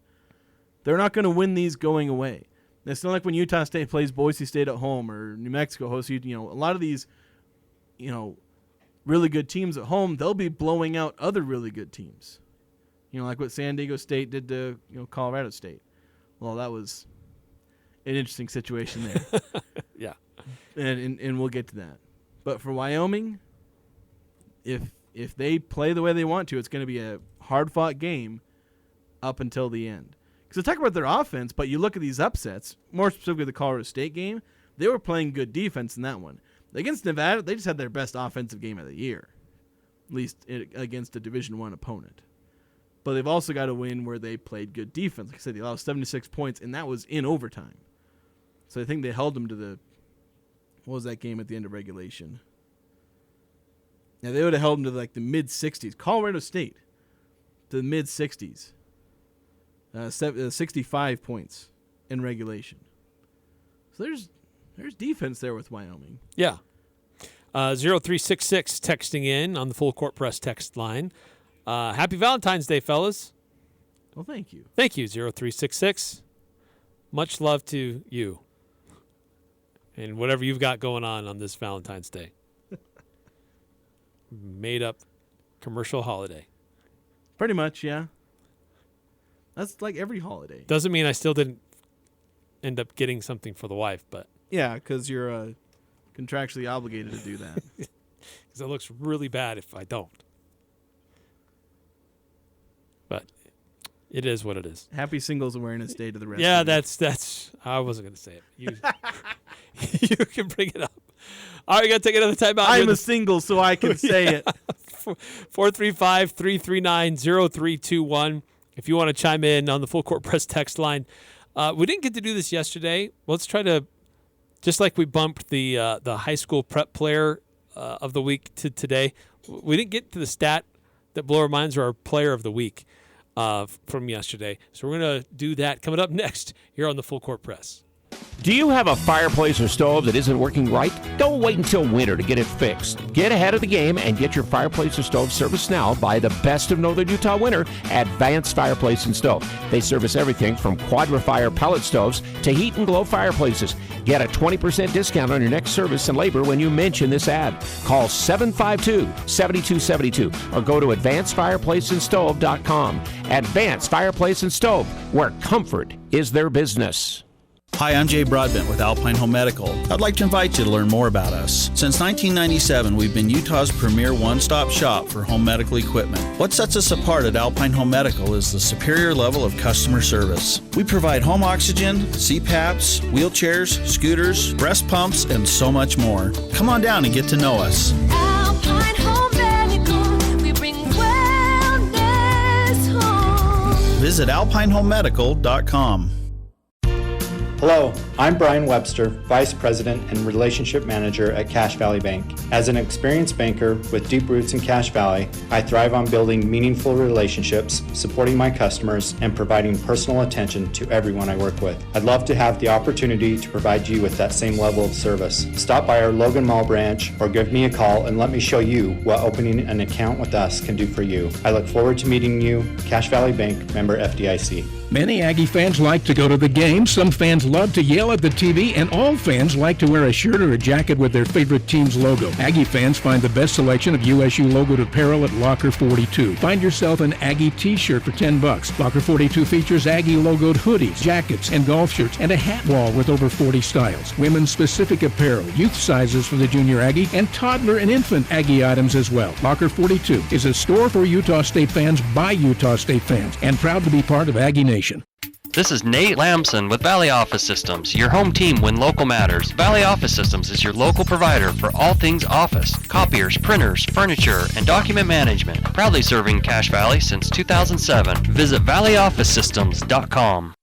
They're not going to win these going away. It's not like when Utah State plays Boise State at home or New Mexico hosts a lot of these, really good teams at home, they'll be blowing out other really good teams. Like what San Diego State did to, Colorado State. Well, that was an interesting situation there.
Yeah.
And we'll get to that. But for Wyoming, if they play the way they want to, it's going to be a hard-fought game up until the end. Because they talk about their offense, but you look at these upsets, more specifically the Colorado State game, they were playing good defense in that one. Against Nevada, they just had their best offensive game of the year, at least against a Division I opponent. But they've also got a win where they played good defense. Like I said, they allowed 76 points, and that was in overtime. So I think they held them to what was that game at the end of regulation? Yeah, they would have held them to the mid-60s. Colorado State to the mid-60s. 65 points in regulation. So there's defense there with Wyoming.
Yeah. 0366 texting in on the Full Court Press text line. Happy Valentine's Day, fellas.
Well, thank you.
Thank you, 0366. Much love to you and whatever you've got going on this Valentine's Day. Made up commercial holiday.
Pretty much, yeah. That's like every holiday.
Doesn't mean I still didn't end up getting something for the wife, but...
Yeah, because you're contractually obligated to do that.
Because it looks really bad if I don't. But it is what it is.
Happy Singles Awareness Day to the rest.
Yeah,
of you.
that's. I wasn't going to say it. You can bring it up. All right, we got to take another time out.
I'm a single, so I can say it.
435-339-0321. If you want to chime in on the Full Court Press text line. We didn't get to do this yesterday. Let's try to, just like we bumped the high school prep player of the week to today, we didn't get to the stat that blew our minds or our player of the week from yesterday. So we're going to do that coming up next here on the Full Court Press.
Do you have a fireplace or stove that isn't working right? Don't wait until winter to get it fixed. Get ahead of the game and get your fireplace or stove serviced now by the best of Northern Utah winter, Advanced Fireplace and Stove. They service everything from Quadra-Fire pellet stoves to heat and glow fireplaces. Get a 20% discount on your next service and labor when you mention this ad. Call 752-7272 or go to advancedfireplaceandstove.com. Advanced Fireplace and Stove, where comfort is their business.
Hi, I'm Jay Broadbent with Alpine Home Medical. I'd like to invite you to learn more about us. Since 1997, we've been Utah's premier one-stop shop for home medical equipment. What sets us apart at Alpine Home Medical is the superior level of customer service. We provide home oxygen, CPAPs, wheelchairs, scooters, breast pumps, and so much more. Come on down and get to know us.
Alpine Home Medical, we bring wellness home.
Visit alpinehomemedical.com.
Hello, I'm Brian Webster, Vice President and Relationship Manager at Cache Valley Bank. As an experienced banker with deep roots in Cache Valley, I thrive on building meaningful relationships, supporting my customers, and providing personal attention to everyone I work with. I'd love to have the opportunity to provide you with that same level of service. Stop by our Logan Mall branch or give me a call and let me show you what opening an account with us can do for you. I look forward to meeting you. Cache Valley Bank, member FDIC.
Many Aggie fans like to go to the game, some fans love to yell at the TV, and all fans like to wear a shirt or a jacket with their favorite team's logo. Aggie fans find the best selection of USU logoed apparel at Locker 42. Find yourself an Aggie t-shirt for $10. Locker 42 features Aggie logoed hoodies, jackets, and golf shirts, and a hat wall with over 40 styles. Women's specific apparel, youth sizes for the junior Aggie, and toddler and infant Aggie items as well. Locker 42 is a store for Utah State fans by Utah State fans, and proud to be part of Aggie Nation.
This is Nate Lamson with Valley Office Systems, your home team when local matters. Valley Office Systems is your local provider for all things office, copiers, printers, furniture, and document management. Proudly serving Cache Valley since 2007. Visit valleyofficesystems.com.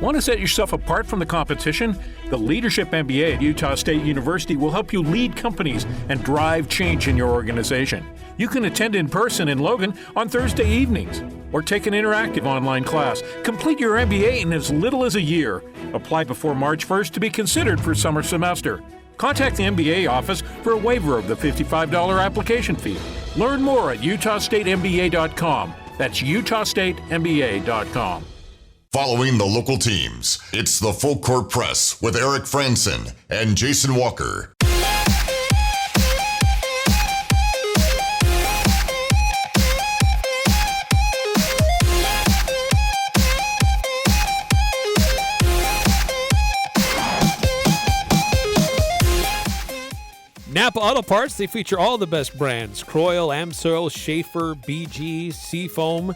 Want to set yourself apart from the competition? The Leadership MBA at Utah State University will help you lead companies and drive change in your organization. You can attend in person in Logan on Thursday evenings or take an interactive online class. Complete your MBA in as little as a year. Apply before March 1st to be considered for summer semester. Contact the MBA office for a waiver of the $55 application fee. Learn more at utahstatemba.com. That's utahstatemba.com.
Following the local teams, it's the Full Court Press with Eric Frandsen and Jason Walker.
Napa Auto Parts, they feature all the best brands: Croyle, Amsoil, Schaefer, BG, Seafoam.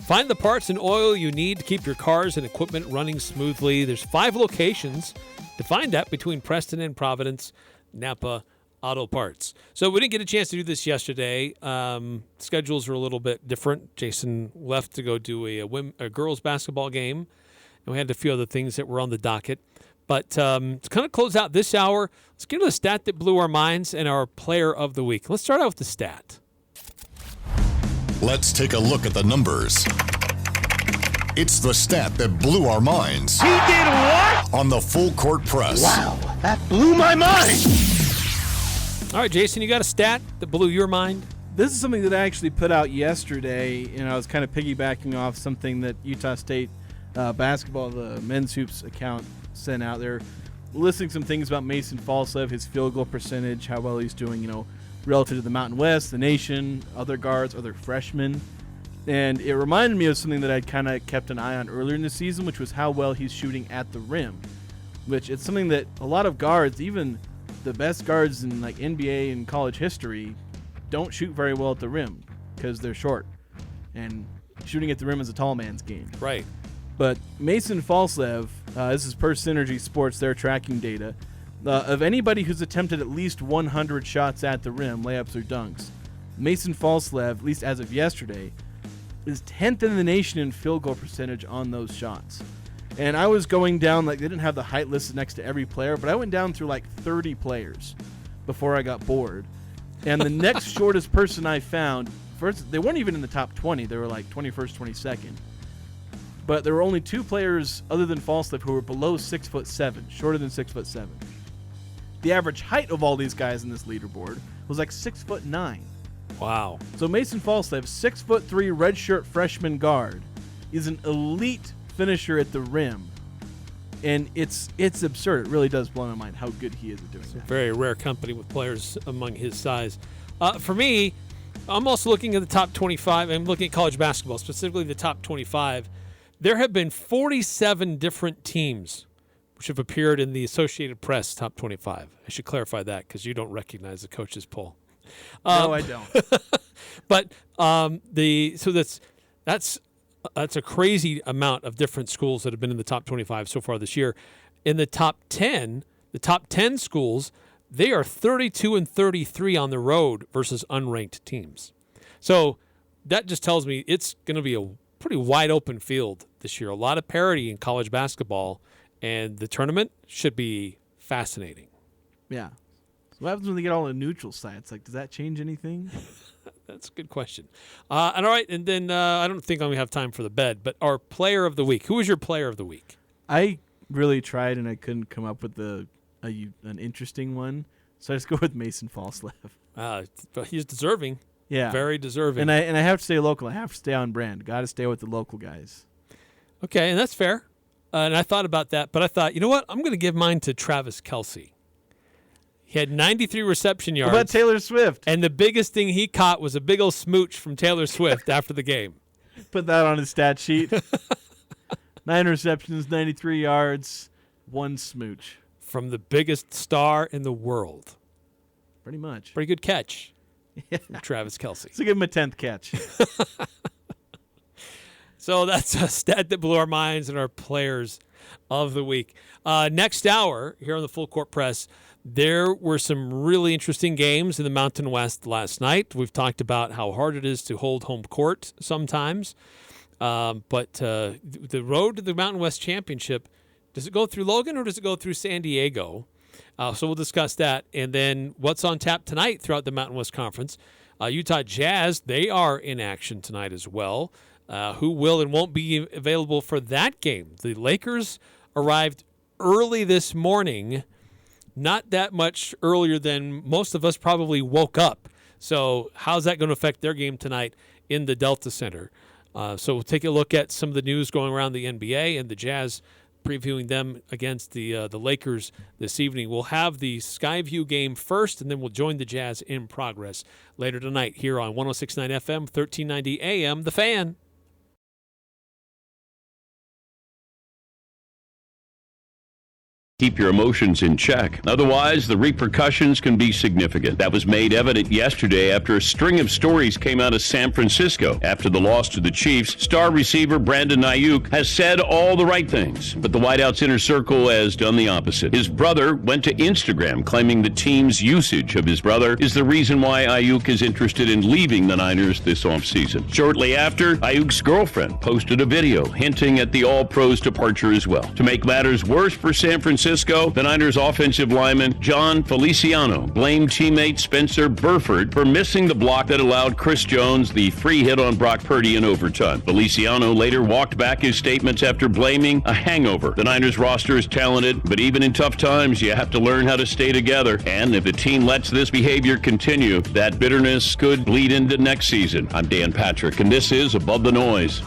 Find the parts and oil you need to keep your cars and equipment running smoothly. There's 5 locations to find at between Preston and Providence. Napa Auto Parts. So we didn't get a chance to do this yesterday. Schedules are a little bit different. Jason left to go do a girls basketball game, and we had a few other things that were on the docket. But to kind of close out this hour, let's get to the stat that blew our minds and our player of the week. Let's start out with the stat.
Let's take a look at the numbers. It's the stat that blew our minds.
He did what?
On the Full Court Press.
Wow, that blew my mind.
All right, Jason, you got a stat that blew your mind?
This is something that I actually put out yesterday, and I was kind of piggybacking off something that Utah State basketball, the men's hoops account, sent out. They're listing some things about Mason Falslev, his field goal percentage, how well he's doing, relative to the Mountain West, the nation, other guards, other freshmen. And it reminded me of something that I'd kind of kept an eye on earlier in the season, which was how well he's shooting at the rim, which it's something that a lot of guards, even the best guards in like NBA and college history, don't shoot very well at the rim because they're short. And shooting at the rim is a tall man's game.
Right.
But Mason Falslev, this is per Synergy Sports, their tracking data, of anybody who's attempted at least 100 shots at the rim, layups or dunks, Mason Falslev, at least as of yesterday, is 10th in the nation in field goal percentage on those shots. And I was going down, they didn't have the height listed next to every player, but I went down through 30 players before I got bored. And the next shortest person I found, first, they weren't even in the top 20, they were 21st, 22nd. But there were only 2 players other than Falslev who were below 6'7", shorter than 6'7". The average height of all these guys in this leaderboard was 6'9".
Wow.
So Mason Falslev, 6'3" redshirt freshman guard, is an elite finisher at the rim. And it's absurd. It really does blow my mind how good he is at doing that.
Very rare company with players among his size. For me, I'm also looking at the top 25. I'm looking at college basketball, specifically the top 25. There have been 47 different teams which have appeared in the Associated Press top 25. I should clarify that because you don't recognize the coach's poll.
No, I don't.
But that's a crazy amount of different schools that have been in the top 25 so far this year. In the top 10 schools, they are 32 and 33 on the road versus unranked teams. So that just tells me it's going to be a pretty wide open field this year. A lot of parity in college basketball, and the tournament should be fascinating.
Yeah. So what happens when they get all the neutral sites? Does that change anything?
That's a good question. And all right, and then I don't think I'm going to have time for the bed, but our player of the week. Who is your player of the week?
I really tried, and I couldn't come up with an interesting one, so I just go with Mason Falslev.
But he's deserving.
Yeah.
Very deserving.
And I have to stay local. I have to stay on brand. Got to stay with the local guys.
Okay, and that's fair. And I thought about that, but I thought, you know what? I'm going to give mine to Travis Kelce. He had 93 reception yards.
What about Taylor Swift?
And the biggest thing he caught was a big old smooch from Taylor Swift after the game.
Put that on his stat sheet. 9 receptions, 93 yards, 1 smooch.
From the biggest star in the world.
Pretty much.
Pretty good catch from Travis Kelce.
Let's give him a 10th catch.
So that's a stat that blew our minds and our players of the week. Next hour, here on the Full Court Press, there were some really interesting games in the Mountain West last night. We've talked about how hard it is to hold home court sometimes. But the road to the Mountain West Championship, does it go through Logan or does it go through San Diego? So we'll discuss that. And then what's on tap tonight throughout the Mountain West Conference. Utah Jazz, they are in action tonight as well. Who will and won't be available for that game? The Lakers arrived early this morning, not that much earlier than most of us probably woke up. So how's that going to affect their game tonight in the Delta Center? So we'll take a look at some of the news going around the NBA and the Jazz, previewing them against the Lakers this evening. We'll have the Skyview game first, and then we'll join the Jazz in progress later tonight here on 106.9 FM, 1390 AM, The Fan.
Keep your emotions in check. Otherwise, the repercussions can be significant. That was made evident yesterday after a string of stories came out of San Francisco. After the loss to the Chiefs, star receiver Brandon Ayuk has said all the right things, but the White House inner circle has done the opposite. His brother went to Instagram claiming the team's usage of his brother is the reason why Ayuk is interested in leaving the Niners this offseason. Shortly after, Ayuk's girlfriend posted a video hinting at the All-Pros departure as well. To make matters worse for San Francisco, the Niners offensive lineman John Feliciano blamed teammate Spencer Burford for missing the block that allowed Chris Jones the free hit on Brock Purdy in overtime. Feliciano later walked back his statements after blaming a hangover. The Niners roster is talented, but even in tough times, you have to learn how to stay together. And if the team lets this behavior continue, that bitterness could bleed into next season. I'm Dan Patrick, and this is Above the Noise.